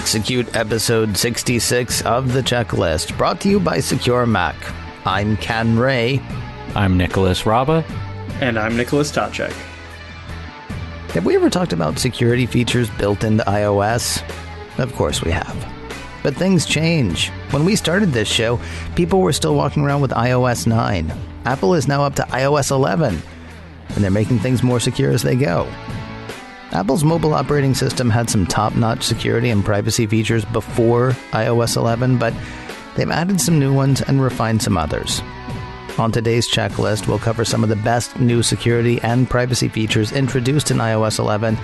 Execute episode 66 of The Checklist, brought to you by Secure Mac. I'm Ken Ray. I'm Nicholas Raba. And I'm Nicholas Tacek. Have we ever talked about security features built into iOS? Of course we have. But things change. When we started this show, people were still walking around with iOS 9. Apple is now up to iOS 11, and they're making things more secure as they go. Apple's mobile operating system had some top-notch security and privacy features before iOS 11, but they've added some new ones and refined some others. On today's checklist, we'll cover some of the best new security and privacy features introduced in iOS 11.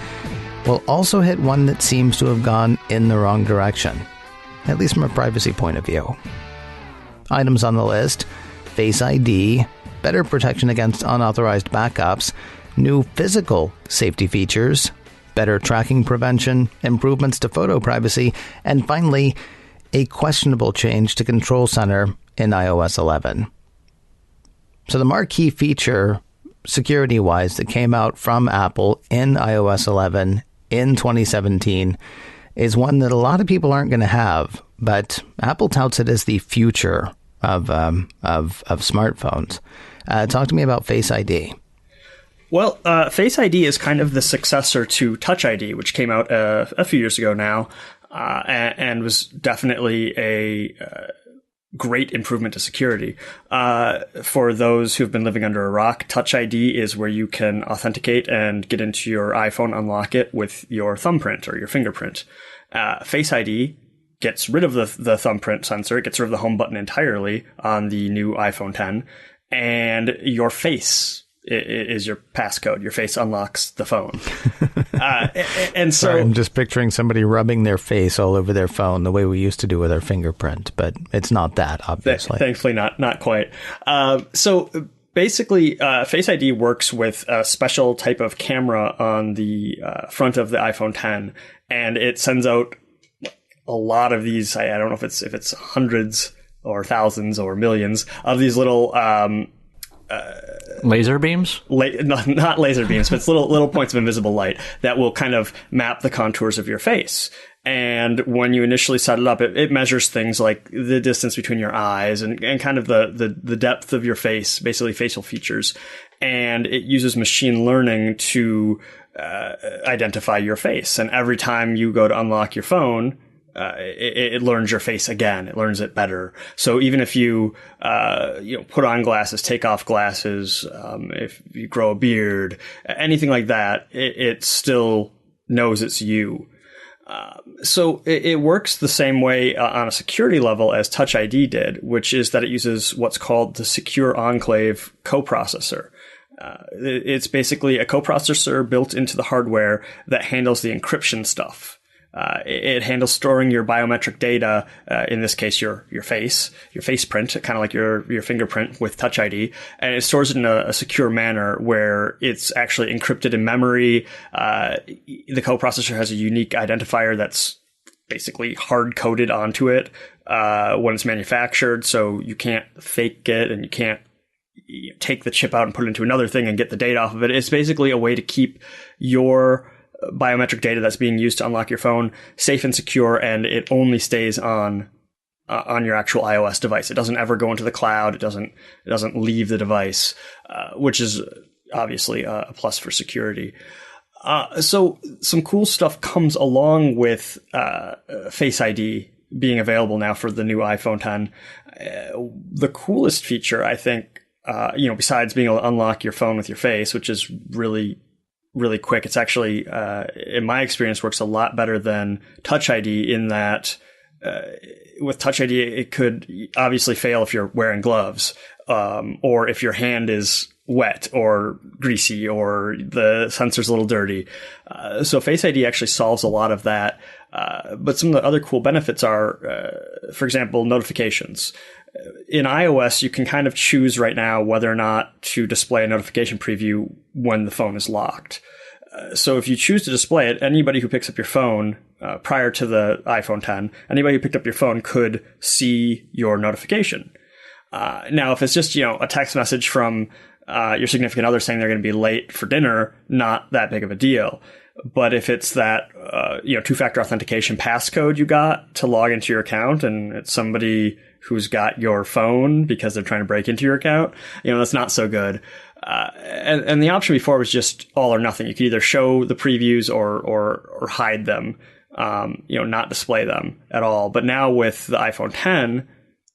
We'll also hit one that seems to have gone in the wrong direction, at least from a privacy point of view. Items on the list: Face ID, better protection against unauthorized backups, new physical safety features, better tracking prevention, improvements to photo privacy, and finally, a questionable change to Control Center in iOS 11. So the marquee feature, security-wise, that came out from Apple in iOS 11 in 2017 is one that a lot of people aren't going to have, but Apple touts it as the future of smartphones. Talk to me about Face ID. Well, Face ID is kind of the successor to Touch ID, which came out a few years ago now, and was definitely a great improvement to security. For those who've been living under a rock, Touch ID is where you can authenticate and get into your iPhone, unlock it with your thumbprint or your fingerprint. Face ID gets rid of the thumbprint sensor. It gets rid of the home button entirely on the new iPhone 10, and your face is your passcode. Your face unlocks the phone. And so Sorry, I'm just picturing somebody rubbing their face all over their phone the way we used to do with our fingerprint, but it's not that, obviously. Thankfully, not quite. So basically, Face ID works with a special type of camera on the front of the iPhone 10, and it sends out a lot of these. I don't know if it's hundreds or thousands or millions of these little laser beams? Not laser beams, but it's little points of invisible light that will kind of map the contours of your face. And when you initially set it up, it measures things like the distance between your eyes and kind of the depth of your face, basically facial features. And it uses machine learning to identify your face. And every time you go to unlock your phone, it learns your face again. It learns it better. So even if you put on glasses, take off glasses, if you grow a beard, anything like that, it still knows it's you. So it works the same way on a security level as Touch ID did, which is that it uses what's called the Secure Enclave coprocessor. It's basically a coprocessor built into the hardware that handles the encryption stuff. It handles storing your biometric data, in this case, your face print, kind of like your fingerprint with Touch ID, and it stores it in a secure manner where it's actually encrypted in memory. The coprocessor has a unique identifier that's basically hard-coded onto it when it's manufactured, so you can't fake it and you can't take the chip out and put it into another thing and get the data off of it. It's basically a way to keep your biometric data that's being used to unlock your phone safe and secure, and it only stays on your actual iOS device. It doesn't ever go into the cloud. It doesn't leave the device, which is obviously a plus for security. So some cool stuff comes along with Face ID being available now for the new iPhone 10. The coolest feature, I think, besides being able to unlock your phone with your face, which is really quick. It's actually, in my experience, works a lot better than Touch ID in that with Touch ID, it could obviously fail if you're wearing gloves, or if your hand is wet or greasy or the sensor's a little dirty. So Face ID actually solves a lot of that. But some of the other cool benefits are, for example, notifications. In iOS, you can kind of choose right now whether or not to display a notification preview when the phone is locked. So if you choose to display it, anybody who picks up your phone prior to the iPhone 10, anybody who picked up your phone could see your notification. Now, if it's just, a text message from your significant other saying they're going to be late for dinner, not that big of a deal. But if it's that, two-factor authentication passcode you got to log into your account, and it's somebody who's got your phone because they're trying to break into your account, that's not so good. And the option before was just all or nothing. You could either show the previews or hide them, not display them at all. But now with the iPhone 10,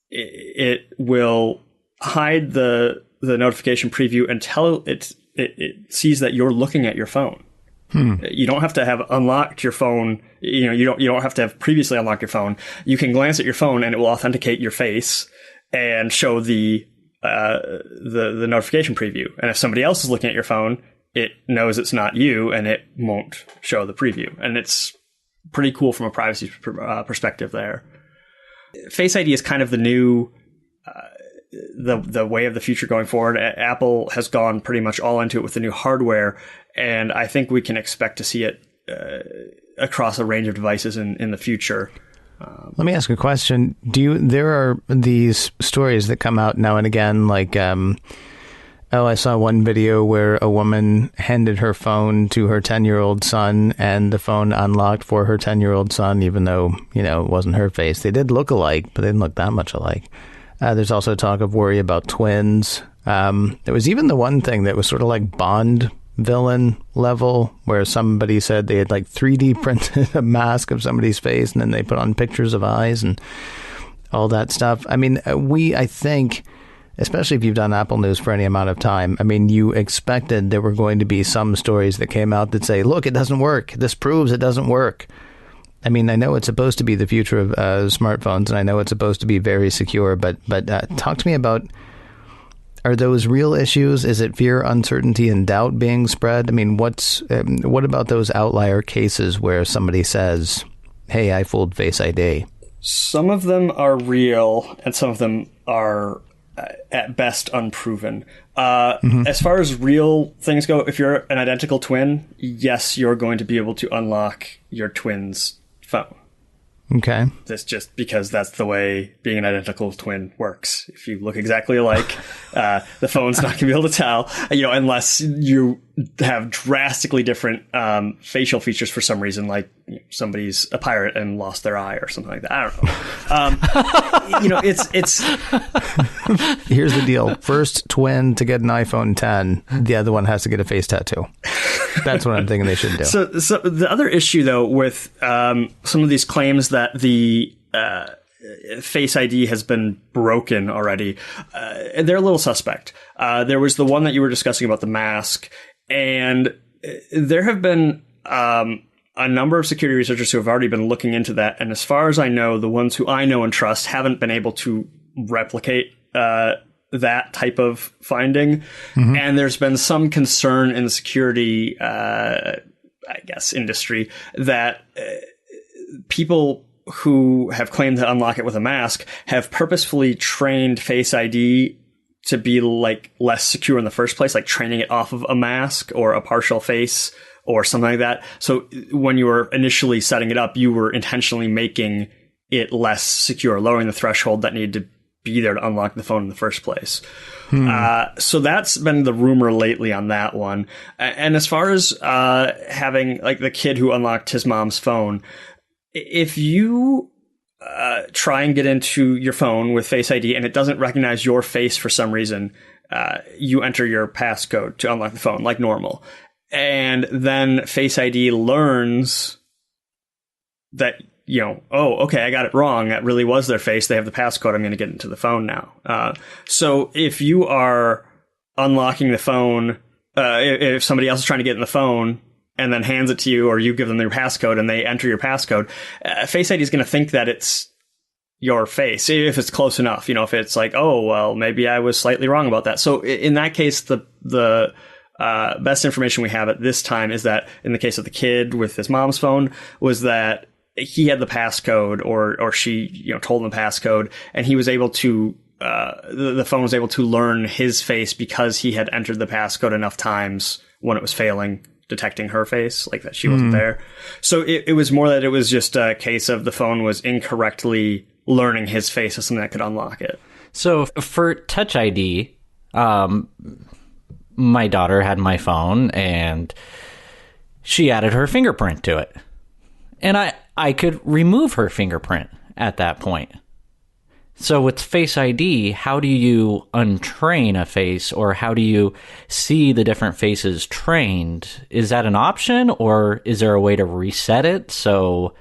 it will hide the notification preview until it sees that you're looking at your phone. You don't have to have unlocked your phone. You don't have to have previously unlocked your phone. You can glance at your phone and it will authenticate your face and show the notification preview. And if somebody else is looking at your phone, it knows it's not you and it won't show the preview. And it's pretty cool from a privacy perspective there. Face ID is kind of the new the way of the future going forward. Apple has gone pretty much all into it with the new hardware, and I think we can expect to see it across a range of devices in the future. Let me ask a question. There are these stories that come out now and again, like, I saw one video where a woman handed her phone to her 10-year-old son, and the phone unlocked for her 10-year-old son, even though, it wasn't her face. They did look alike, but they didn't look that much alike. There's also talk of worry about twins. There was even the one thing that was sort of like Bond villain level, where somebody said they had like 3D printed a mask of somebody's face, and then they put on pictures of eyes and all that stuff. I mean, I think, especially if you've done Apple News for any amount of time, I mean, you expected there were going to be some stories that came out that say, look, it doesn't work. This proves it doesn't work. I mean, I know it's supposed to be the future of smartphones, and I know it's supposed to be very secure, but talk to me about, are those real issues? Is it fear, uncertainty, and doubt being spread? I mean, what about those outlier cases where somebody says, hey, I fooled Face ID? Some of them are real, and some of them are at best unproven. As far as real things go, if you're an identical twin, yes, you're going to be able to unlock your twin's phone. Okay. That's just because that's the way being an identical twin works. If you look exactly alike, the phone's not going to be able to tell, unless you have drastically different facial features for some reason, like somebody's a pirate and lost their eye or something like that. I don't know. It's Here's the deal. First twin to get an iPhone 10, the other one has to get a face tattoo. That's what I'm thinking they should do. So the other issue, though, with some of these claims that the Face ID has been broken already, they're a little suspect. There was the one that you were discussing about the mask, and there have been a number of security researchers who have already been looking into that. And as far as I know, the ones who I know and trust haven't been able to replicate that type of finding. Mm-hmm. And there's been some concern in the security, industry that people who have claimed to unlock it with a mask have purposefully trained Face ID to be like less secure in the first place, like training it off of a mask or a partial face or something like that. So when you were initially setting it up, you were intentionally making it less secure, lowering the threshold that needed to be there to unlock the phone in the first place. So that's been the rumor lately on that one. And as far as having like the kid who unlocked his mom's phone, if you try and get into your phone with Face ID and it doesn't recognize your face for some reason, you enter your passcode to unlock the phone like normal. And then Face ID learns that, okay, I got it wrong. That really was their face. They have the passcode. I'm going to get into the phone now. So if you are unlocking the phone, if somebody else is trying to get in the phone and then hands it to you, or you give them their passcode and they enter your passcode, Face ID is going to think that it's your face, if it's close enough. If it's like, oh, well, maybe I was slightly wrong about that. So in that case, the best information we have at this time is that in the case of the kid with his mom's phone was that he had the passcode or she, told him the passcode, and he was able to, the phone was able to learn his face because he had entered the passcode enough times when it was failing detecting her face, like that she wasn't there. So it was more that it was just a case of the phone was incorrectly learning his face as something that could unlock it. So for Touch ID, my daughter had my phone and she added her fingerprint to it. And I could remove her fingerprint at that point. So with Face ID, how do you untrain a face, or how do you see the different faces trained? Is that an option, or is there a way to reset it so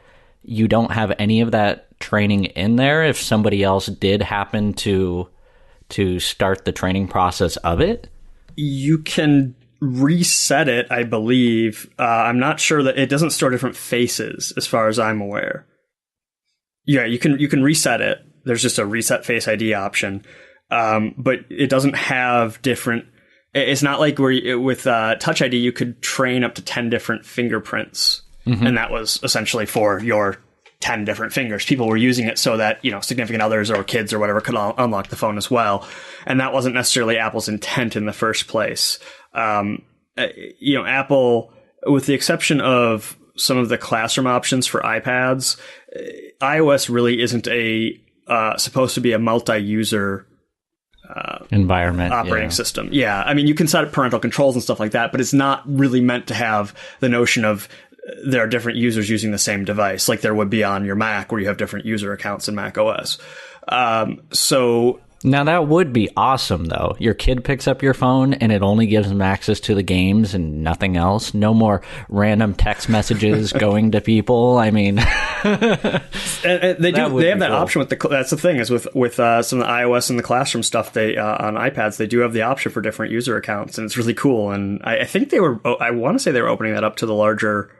you don't have any of that training in there if somebody else did happen to start the training process of it? You can reset it, I believe. I'm not sure that it doesn't store different faces, as far as I'm aware. Yeah, you can reset it. There's just a reset Face ID option, but it doesn't have different. It's not like with Touch ID, you could train up to 10 different fingerprints, and that was essentially for your 10 different fingers. People were using it so that, significant others or kids or whatever could unlock the phone as well, and that wasn't necessarily Apple's intent in the first place. Apple, with the exception of some of the classroom options for iPads, iOS really isn't supposed to be a multi-user environment operating system. Yeah, I mean, you can set up parental controls and stuff like that, but it's not really meant to have the notion of there are different users using the same device, like there would be on your Mac, where you have different user accounts in Mac OS. So now that would be awesome, though. Your kid picks up your phone and it only gives them access to the games and nothing else. No more random text messages going to people. I mean, and they have that option with that's the thing is with some of the iOS and the classroom stuff. They on iPads they do have the option for different user accounts, and it's really cool. And I think I want to say they were opening that up to the larger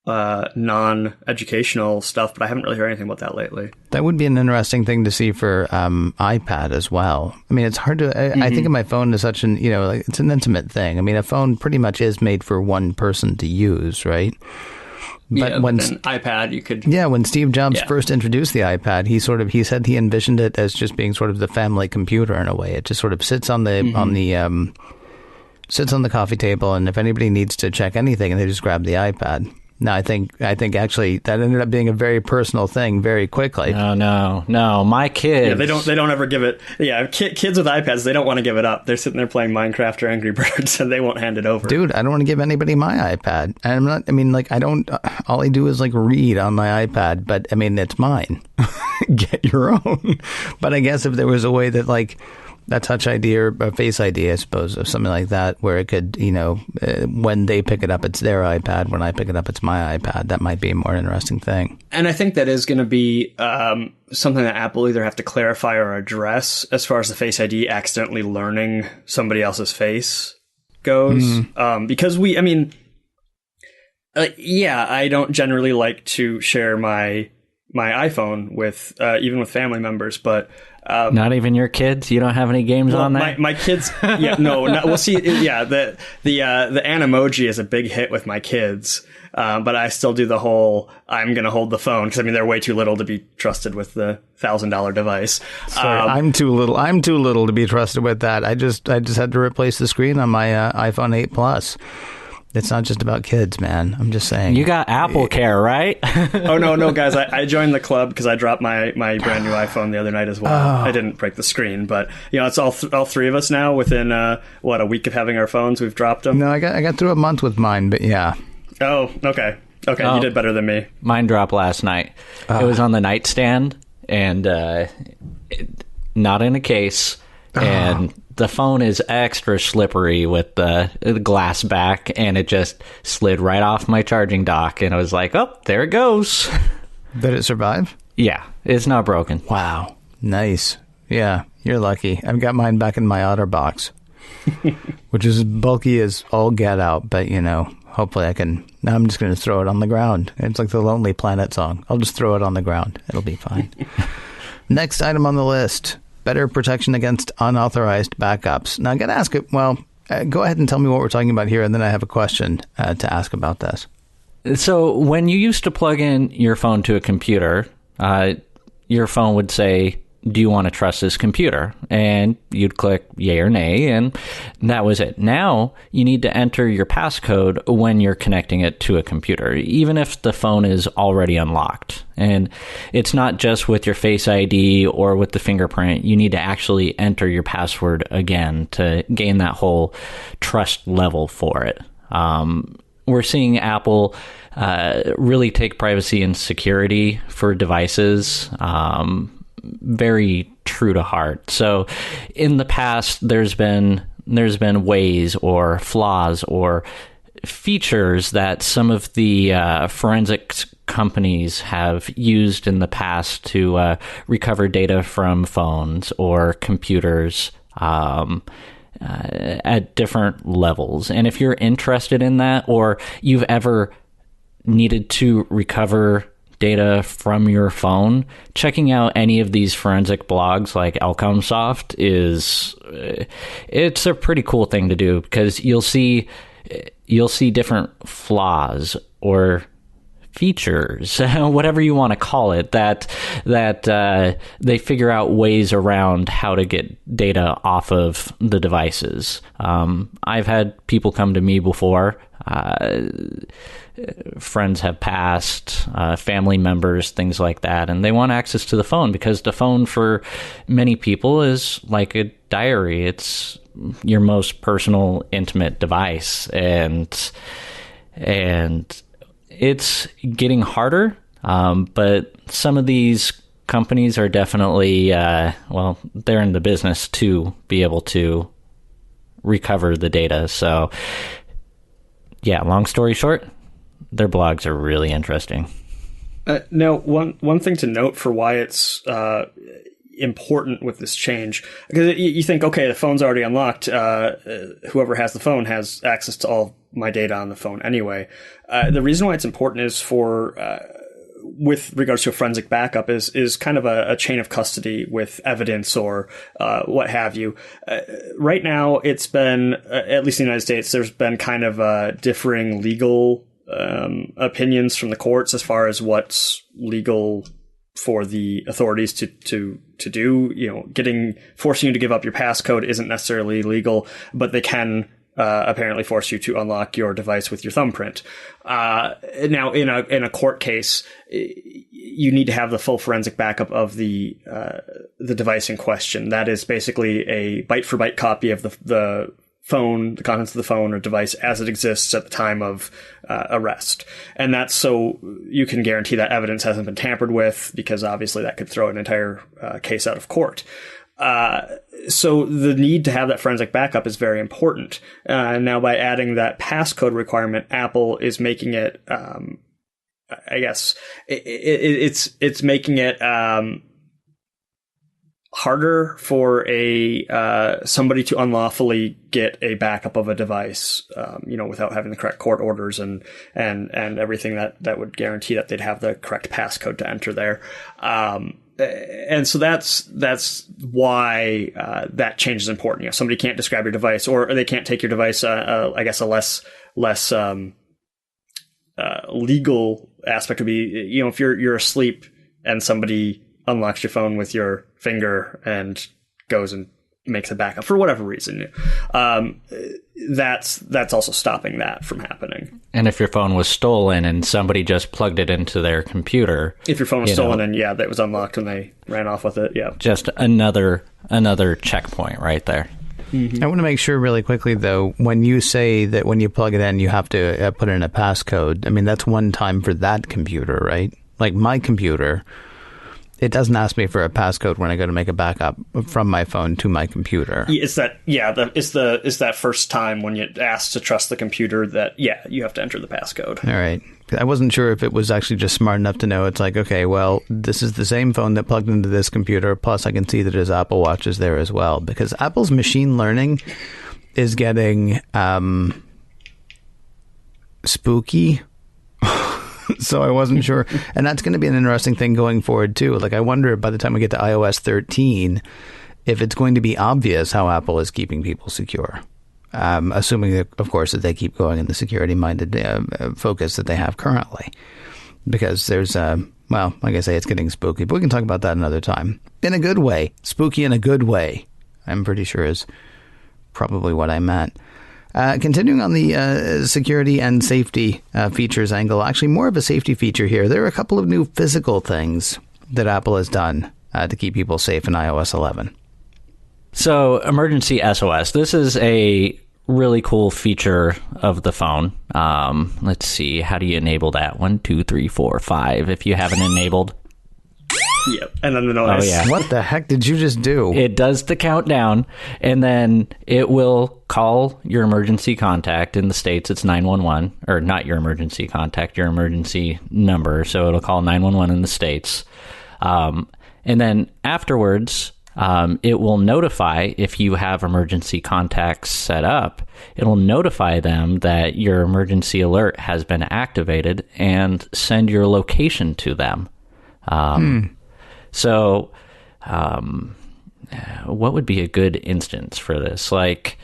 non-educational stuff, but I haven't really heard anything about that lately. That would be an interesting thing to see for iPad as well. I mean, it's hard to. I think of my phone as such an it's an intimate thing. I mean, a phone pretty much is made for one person to use, right? But when an iPad, you could. Yeah, when Steve Jobs first introduced the iPad, he said he envisioned it as just being sort of the family computer in a way. It just sort of sits on the sits on the coffee table, and if anybody needs to check anything, they just grab the iPad. No, I think actually that ended up being a very personal thing very quickly. No. My kids. Yeah, they don't ever give it. Yeah, kids with iPads, they don't want to give it up. They're sitting there playing Minecraft or Angry Birds, and they won't hand it over. Dude, I don't want to give anybody my iPad. And I'm not. I mean, I don't. All I do is read on my iPad. But I mean, it's mine. Get your own. But I guess if there was a way that a Touch ID or a Face ID, I suppose, or something like that, where it could, when they pick it up, it's their iPad. When I pick it up, it's my iPad. That might be a more interesting thing. And I think that is going to be something that Apple either have to clarify or address as far as the Face ID accidentally learning somebody else's face goes. Because I don't generally like to share my iPhone with even with family members, but not even your kids. You don't have any games on there. My kids, we'll see. Yeah, the Animoji is a big hit with my kids, but I still do the whole I'm going to hold the phone because they're way too little to be trusted with the $1,000 device. Sorry, I'm too little. I'm too little to be trusted with that. I just had to replace the screen on my iPhone 8 Plus. It's not just about kids, man. I'm just saying. You got Apple Care, right? Oh, no, guys. I joined the club because I dropped my brand new iPhone the other night as well. Oh. I didn't break the screen, but it's all three of us now within, a week of having our phones. We've dropped them. No, I got through a month with mine, but yeah. Oh, okay. Okay, you did better than me. Mine dropped last night. It was on the nightstand and not in a case. And the phone is extra slippery with the glass back, and it just slid right off my charging dock, and I was like, oh, there it goes. Did it survive? Yeah, it's not broken. Wow. Nice. Yeah, you're lucky. I've got mine back in my OtterBox, which is bulky as all get out, but, hopefully I can. Now I'm just going to throw it on the ground. It's like the Lonely Planet song. I'll just throw it on the ground. It'll be fine. Next item on the list. Better protection against unauthorized backups. Now, I got to ask it. Well, go ahead and tell me what we're talking about here, and then I have a question to ask about this. So when you used to plug in your phone to a computer, your phone would say, do you want to trust this computer? And you'd click yay or nay, and that was it. Now you need to enter your passcode when you're connecting it to a computer, even if the phone is already unlocked. And it's not just with your Face ID or with the fingerprint. You need to actually enter your password again to gain that whole trust level for it. we're seeing Apple really take privacy and security for devices very true to heart. So in the past, there's been ways or flaws or features that some of the forensics companies have used in the past to recover data from phones or computers at different levels. And if you're interested in that, or you've ever needed to recover data from your phone, checking out any of these forensic blogs like Elcomsoft it's a pretty cool thing to do, because you'll see different flaws or features, whatever you want to call it, that they figure out ways around how to get data off of the devices. I've had people come to me before. Friends have passed, family members, things like that, and they want access to the phone, because the phone for many people is like a diary. It's your most personal, intimate device, and it's getting harder, but some of these companies are definitely, they're in the business to be able to recover the data. So, yeah, long story short, their blogs are really interesting. Now, one thing to note for why it's important with this change, because you think, okay, the phone's already unlocked. Whoever has the phone has access to all my data on the phone anyway. The reason why it's important is for, with regards to a forensic backup, is kind of a chain of custody with evidence or what have you. Right now, it's been, at least in the United States, there's been kind of differing legal opinions from the courts as far as what's legal for the authorities to do. You know, forcing you to give up your passcode isn't necessarily legal, but they can apparently force you to unlock your device with your thumbprint. Now, in a court case, you need to have the full forensic backup of the device in question. That is basically a byte for byte copy of the phone, the contents of the phone or device as it exists at the time of arrest. And that's so you can guarantee that evidence hasn't been tampered with, because obviously that could throw an entire case out of court. So the need to have that forensic backup is very important. Now, by adding that passcode requirement, Apple is making it, I guess, it's making it harder for somebody to unlawfully get a backup of a device, without having the correct court orders and everything that would guarantee that they'd have the correct passcode to enter there. And so that's why that change is important. You know, somebody can't describe your device, or they can't take your device. I guess a less legal aspect would be, if you're asleep and somebody unlocks your phone with your finger and goes and makes a backup for whatever reason. That's also stopping that from happening. And if your phone was stolen and somebody just plugged it into their computer, if your phone was stolen and that was unlocked and they ran off with it, just another checkpoint right there. Mm-hmm. I want to make sure really quickly, though, when you say that when you plug it in, you have to put in a passcode. I mean, that's one time for that computer, right? Like my computer, it doesn't ask me for a passcode when I go to make a backup from my phone to my computer. It's that first time when you ask to trust the computer that, you have to enter the passcode. All right. I wasn't sure if it was actually just smart enough to know. It's like, okay, well, this is the same phone that plugged into this computer. Plus, I can see that his Apple Watch is there as well. Because Apple's machine learning is getting spooky. So I wasn't sure. And that's going to be an interesting thing going forward, too. Like, I wonder by the time we get to iOS 13, if it's going to be obvious how Apple is keeping people secure. Assuming, that, of course, that they keep going in the security-minded focus that they have currently. Because there's, like I say, it's getting spooky. But we can talk about that another time. In a good way. Spooky in a good way, I'm pretty sure is probably what I meant. Continuing on the security and safety features angle, actually more of a safety feature here. There are a couple of new physical things that Apple has done to keep people safe in iOS 11. So, emergency SOS. This is a really cool feature of the phone. Let's see, how do you enable that? 1, 2, 3, 4, 5. If you haven't enabled. Yep, and then the noise. Oh, yeah. What the heck did you just do? It does the countdown, and then it will call your emergency contact. In the States, it's 911, or not your emergency contact, your emergency number. So it'll call 911 in the States. And then afterwards, it will notify, if you have emergency contacts set up, it'll notify them that your emergency alert has been activated and send your location to them. So, what would be a good instance for this? Like,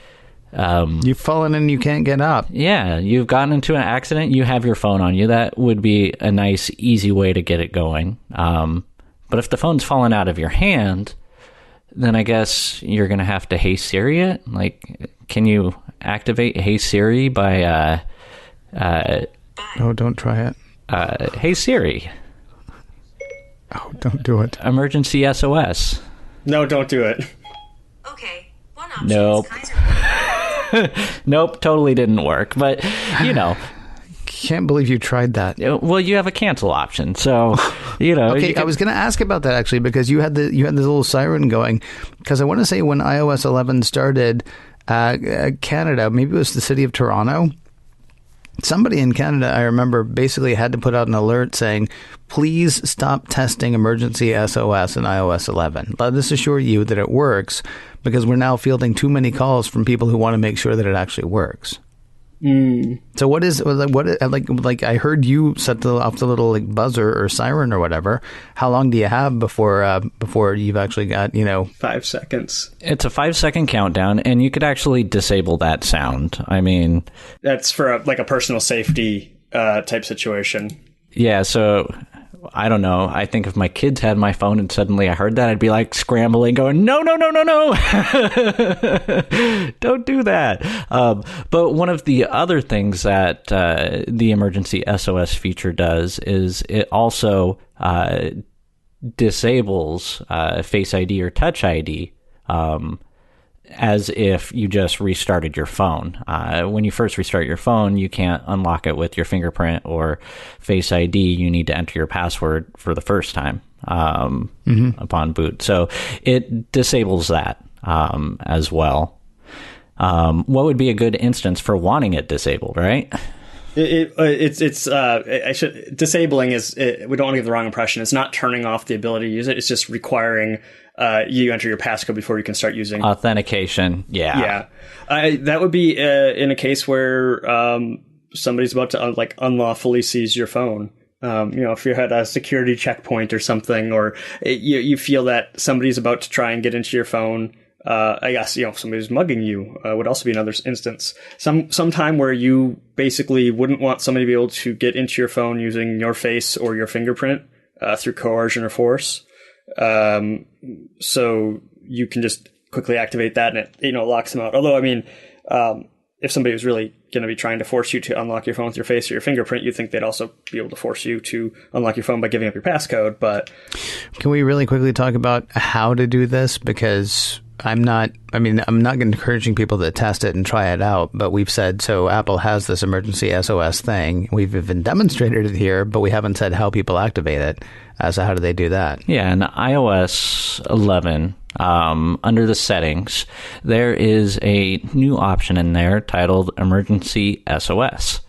You've fallen and you can't get up. yeah, you've gotten into an accident, you have your phone on you. That would be a nice, easy way to get it going. But if the phone's fallen out of your hand, then I guess you're going to have to Hey Siri it. Like, can you activate Hey Siri by, Oh, don't try it. Hey Siri, Oh, don't do it. emergency SOS. No, don't do it. Okay, one option Nope. is Kaiser. Nope, totally didn't work. But, you know, Can't believe you tried that. well, you have a cancel option. So, you know. Okay, you can- I was going to ask about that actually because you had this little siren going. Because I want to say when iOS 11 started, Canada, maybe it was the city of Toronto. Somebody in Canada, I remember, basically had to put out an alert saying, please stop testing emergency SOS in iOS 11. Let us assure you that it works because we're now fielding too many calls from people who want to make sure that it actually works. So what I heard you set off the little like buzzer or siren or whatever. How long do you have before you've actually got, 5 seconds. It's a 5-second countdown, and you could actually disable that sound. I mean, That's for a personal safety type situation. yeah, so I don't know. I think if my kids had my phone and suddenly I heard that, I'd be like scrambling, going, no, no, no, no, no. Don't do that. But one of the other things that the emergency SOS feature does is it also disables Face ID or Touch ID as if you just restarted your phone. When you first restart your phone, you can't unlock it with your fingerprint or Face ID. You need to enter your password for the first time upon boot. So it disables that as well. What would be a good instance for wanting it disabled, right? Disabling is, we don't want to give the wrong impression. It's not turning off the ability to use it. It's just requiring you enter your passcode before you can start using Authentication. Yeah. That would be in a case where somebody's about to unlawfully seize your phone. If you're at a security checkpoint or something, or you feel that somebody's about to try and get into your phone. I guess, if somebody's mugging you, would also be another instance. Sometime where you basically wouldn't want somebody to be able to get into your phone using your face or your fingerprint through coercion or force. So you can just quickly activate that and it, locks them out. Although, I mean, if somebody was really going to be trying to force you to unlock your phone with your face or your fingerprint, you'd think they'd also be able to force you to unlock your phone by giving up your passcode. But Can we really quickly talk about how to do this? Because I'm not encouraging people to test it and try it out, but we've said, so Apple has this emergency SOS thing. We've even demonstrated it here, but we haven't said how people activate it. So how do they do that? Yeah, in iOS 11, under the settings, there is a new option in there titled Emergency SOS.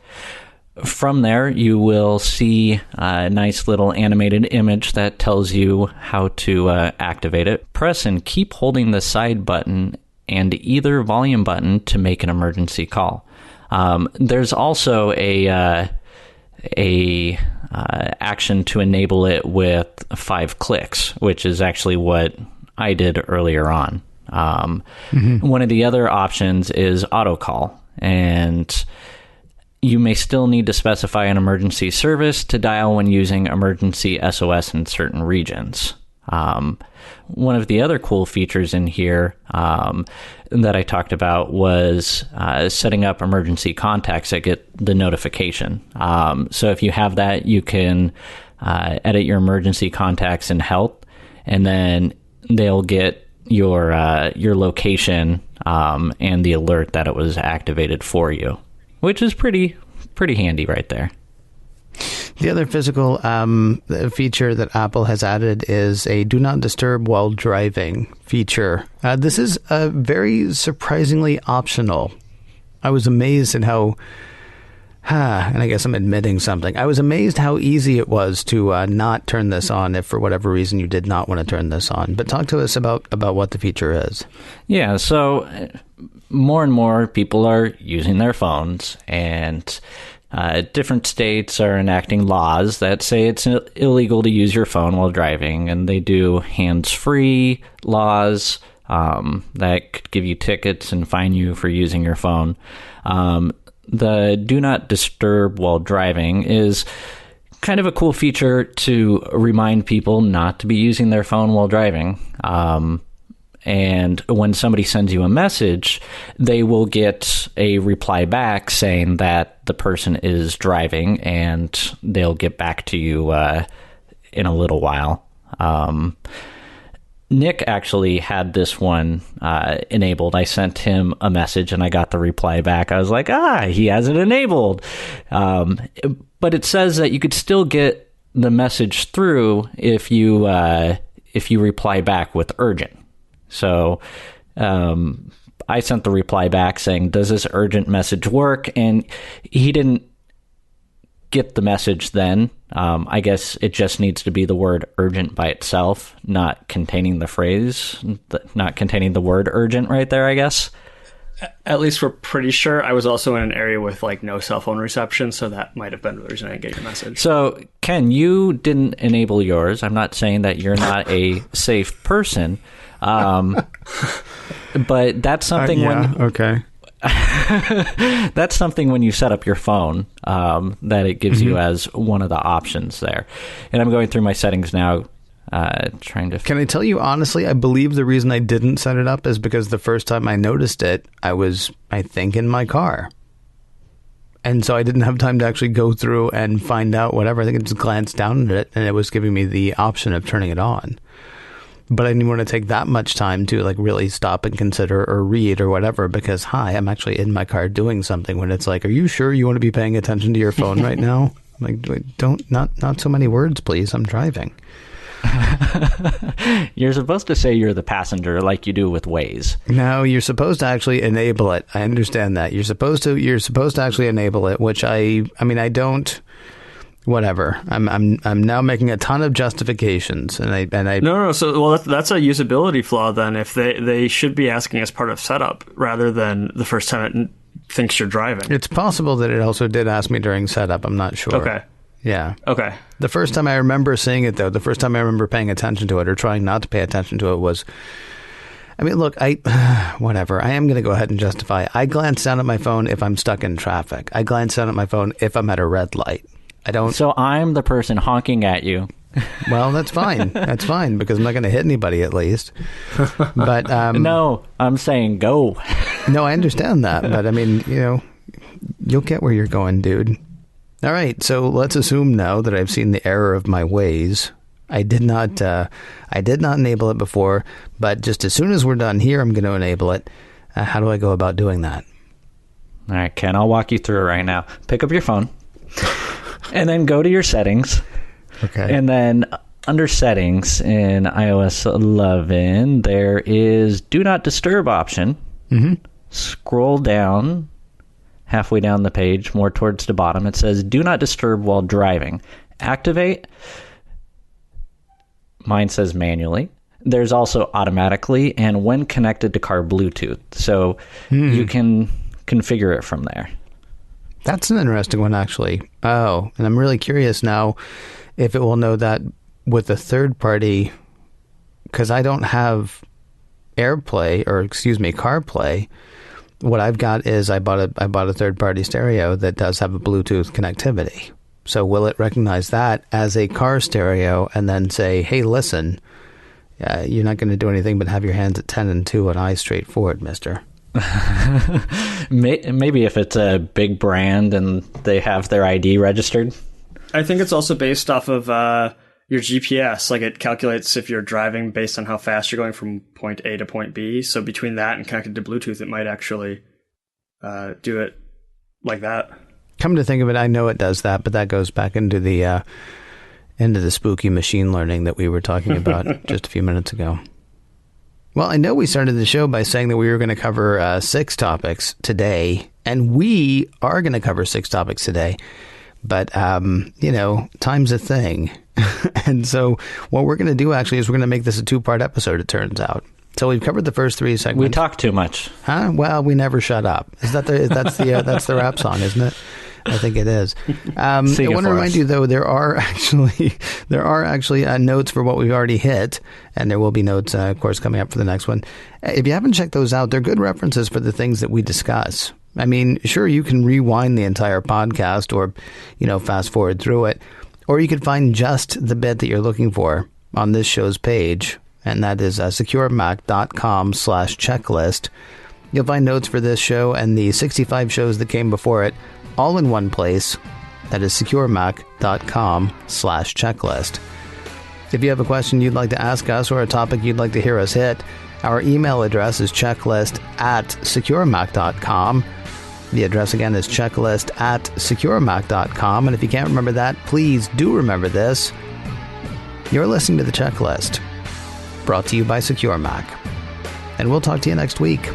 From there, you will see a nice little animated image that tells you how to activate it. Press and keep holding the side button and either volume button to make an emergency call. There's also a action to enable it with 5 clicks, which is actually what I did earlier on. One of the other options is auto call, and you may still need to specify an emergency service to dial when using emergency SOS in certain regions. One of the other cool features in here that I talked about was setting up emergency contacts that get the notification. So if you have that, you can edit your emergency contacts in Health, and then they'll get your location and the alert that it was activated for you, which is pretty handy right there. The other physical feature that Apple has added is a do not disturb while driving feature. This is very surprisingly optional. I was amazed at how, and I guess I'm admitting something. I was amazed how easy it was to not turn this on if for whatever reason you did not want to turn this on. But talk to us about what the feature is. Yeah, so more and more people are using their phones, and different states are enacting laws that say it's illegal to use your phone while driving, and they do hands-free laws that could give you tickets and fine you for using your phone. The do not disturb while driving is kind of a cool feature to remind people not to be using their phone while driving. And when somebody sends you a message, they will get a reply back saying that the person is driving, and they'll get back to you in a little while. Nick actually had this one enabled. I sent him a message and I got the reply back. I was like, he has it enabled. But it says that you could still get the message through if you reply back with urgent. So I sent the reply back saying, does this urgent message work? And he didn't get the message then. I guess it just needs to be the word urgent by itself, not containing the phrase, not containing the word urgent right there, I guess. At least we're pretty sure. I was also in an area with like no cell phone reception, so that might have been the reason I didn't get your message. So, Ken, you didn't enable yours. I'm not saying that you're not a safe person, but that's something okay. That's something when you set up your phone that it gives you as one of the options there. And I'm going through my settings now, trying to... Can I tell you honestly, I believe the reason I didn't set it up is because the first time I noticed it, I was, I think, in my car. And so I didn't have time to actually go through and find out whatever. I think I just glanced down at it and it was giving me the option of turning it on. But I didn't want to take that much time to like really stop and consider or read or whatever because, I'm actually in my car doing something when it's like, are you sure you want to be paying attention to your phone right now? Like, not so many words, please. I'm driving. You're supposed to say you're the passenger like you do with Waze. No, you're supposed to actually enable it. I understand that. You're supposed to actually enable it, which I don't... Whatever. I'm now making a ton of justifications, and I no. So that's a usability flaw. Then if they should be asking as part of setup rather than the first time it thinks you're driving. It's possible that it also did ask me during setup. I'm not sure. Okay. Yeah. Okay. The first time I remember seeing it, though, the first time I remember paying attention to it or trying not to pay attention to it was. I mean, look, whatever. I am going to go ahead and justify. I glance down at my phone if I'm stuck in traffic. I glance down at my phone if I'm at a red light. I don't. So I'm the person honking at you. Well, that's fine. That's fine because I'm not going to hit anybody at least. But no, I'm saying go. No, I understand that, but I mean, you'll get where you're going, dude. All right, so let's assume now that I've seen the error of my ways. I did not enable it before, but just as soon as we're done here, I'm going to enable it. How do I go about doing that? All right, Ken, I'll walk you through it right now. Pick up your phone. And then go to your settings. Okay. And then under settings in iOS 11, there is do not disturb option. Mm-hmm. Scroll down, halfway down the page, more towards the bottom. It says do not disturb while driving. Activate. Mine says manually. There's also automatically and when connected to car Bluetooth. So you can configure it from there. That's an interesting one, actually. Oh, and I'm really curious now if it will know that with a third party, because I don't have CarPlay. What I've got is I bought a third party stereo that does have a Bluetooth connectivity. So will it recognize that as a car stereo and then say, hey, listen, you're not going to do anything but have your hands at 10 and 2 and eyes straight forward, mister. Maybe if it's a big brand and they have their ID registered. I think it's also based off of your GPS. Like, it calculates if you're driving based on how fast you're going from point A to point B. So between that and connected to Bluetooth, it might actually do it like that. Come to think of it, I know it does that, but that goes back into the spooky machine learning that we were talking about just a few minutes ago. Well, I know we started the show by saying that we were going to cover 6 topics today, and we are going to cover 6 topics today. But, time's a thing. And so what we're going to do actually is we're going to make this a 2-part episode, it turns out. So we've covered the first 3 segments. We talk too much. Huh? Well, we never shut up. Is that that's the rap song, isn't it? I think it is. I want to remind you, though, there are actually notes for what we've already hit, and there will be notes, of course, coming up for the next one. If you haven't checked those out, they're good references for the things that we discuss. I mean, sure, you can rewind the entire podcast or, fast forward through it, or you could find just the bit that you're looking for on this show's page, and that is securemac.com/checklist. You'll find notes for this show and the 65 shows that came before it, all in one place. That is securemac.com/checklist. If you have a question you'd like to ask us or a topic you'd like to hear us hit, our email address is checklist@securemac.com. The address again is checklist@securemac.com. And if you can't remember that, please do remember this. You're listening to The Checklist, brought to you by Secure Mac. And we'll talk to you next week.